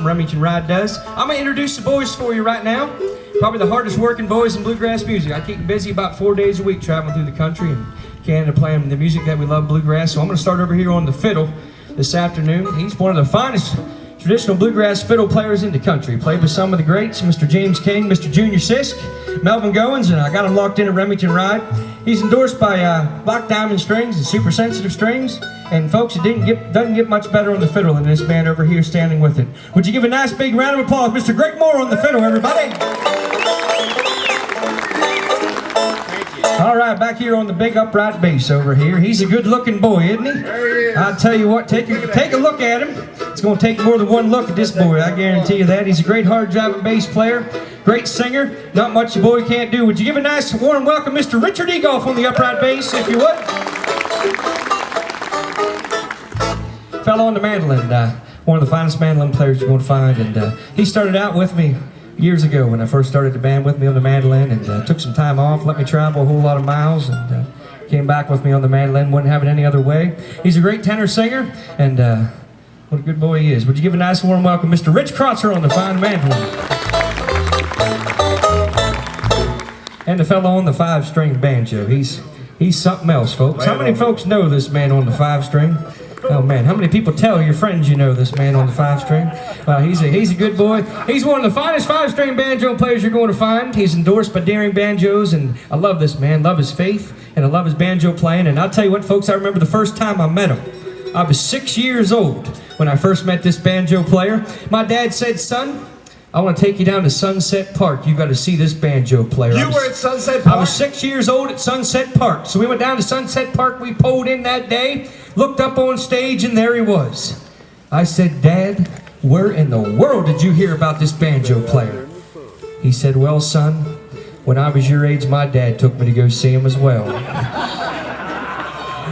something Remington Ryde does. I'm going to introduce the boys for you right now. Probably the hardest working boys in bluegrass music. I keep them busy about 4 days a week traveling through the country and Canada playing the music that we love, bluegrass. So I'm going to start over here on the fiddle this afternoon. He's one of the finest traditional bluegrass fiddle players in the country. Played with some of the greats, Mr. James King, Mr. Junior Sisk, Melvin Goins, and I got him locked in at Remington Ryde. He's endorsed by Black Diamond Strings and Super Sensitive Strings. And folks, it doesn't get much better on the fiddle than this man over here standing with it. Would you give a nice big round of applause, Mr. Greg Moore on the fiddle, everybody? All right, back here on the big upright bass over here. He's a good-looking boy, isn't he? I'll tell you what, take a look at him. It's going to take more than one look at this boy, I guarantee you that. He's a great hard-driving bass player, great singer. Not much the boy can't do. Would you give a nice, warm welcome, Mr. Richard Egoff on the upright bass, if you would? Fellow on the mandolin, one of the finest mandolin players you're going to find, and he started out with me years ago when I first started the band with me on the mandolin, and took some time off, let me travel a whole lot of miles, and came back with me on the mandolin. Wouldn't have it any other way. He's a great tenor singer, and what a good boy he is. Would you give a nice warm welcome, Mr. Rich Crotzer on the fine mandolin? And the fellow on the 5-string banjo. He's something else, folks. How many folks know this man on the 5-string? Oh man, how many people tell your friends you know this man on the 5-string? He's a good boy. He's one of the finest 5-string banjo players you're going to find. He's endorsed by Daring Banjos, and I love this man, love his faith, and I love his banjo playing. And I'll tell you what, folks, I remember the first time I met him. I was 6 years old when I first met this banjo player. My dad said, "Son, I want to take you down to Sunset Park. You got to see this banjo player." You were at Sunset Park? I was 6 years old at Sunset Park. So we went down to Sunset Park. We pulled in that day, looked up on stage, and there he was. I said, "Dad, where in the world did you hear about this banjo player?" He said, "Well, son, when I was your age, my dad took me to go see him as well."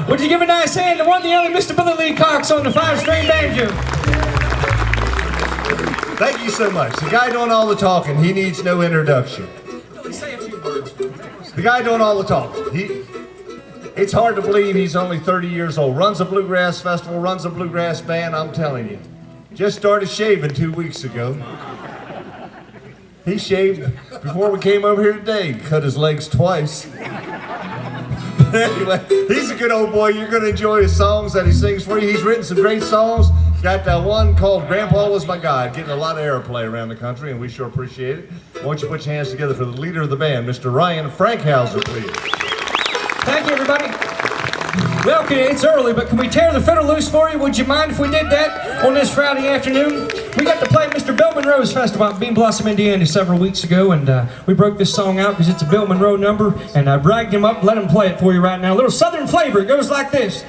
Would you give a nice hand to one the other Mr. Billy Lee Cox on the 5-string banjo? Thank you so much. The guy doing all the talking, he needs no introduction. Say a few words. The guy doing all the talking. It's hard to believe he's only 30 years old. Runs a bluegrass festival, runs a bluegrass band, I'm telling you. Just started shaving 2 weeks ago. He shaved before we came over here today. Cut his legs twice. Anyway, he's a good old boy. You're going to enjoy his songs that he sings for you. He's written some great songs. Got that one called Grandpa Was My Guide, getting a lot of airplay around the country, and we sure appreciate it. Why don't you put your hands together for the leader of the band, Mr. Ryan Frankhauser, please. Thank you, everybody. Well, okay, it's early, but can we tear the fiddle loose for you? Would you mind if we did that on this Friday afternoon? We got to play Mr. Bill Monroe's Festival at Bean Blossom, Indiana several weeks ago, and we broke this song out because it's a Bill Monroe number, and I bragged him up and let him play it for you right now. A little southern flavor. It goes like this.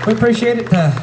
We appreciate it.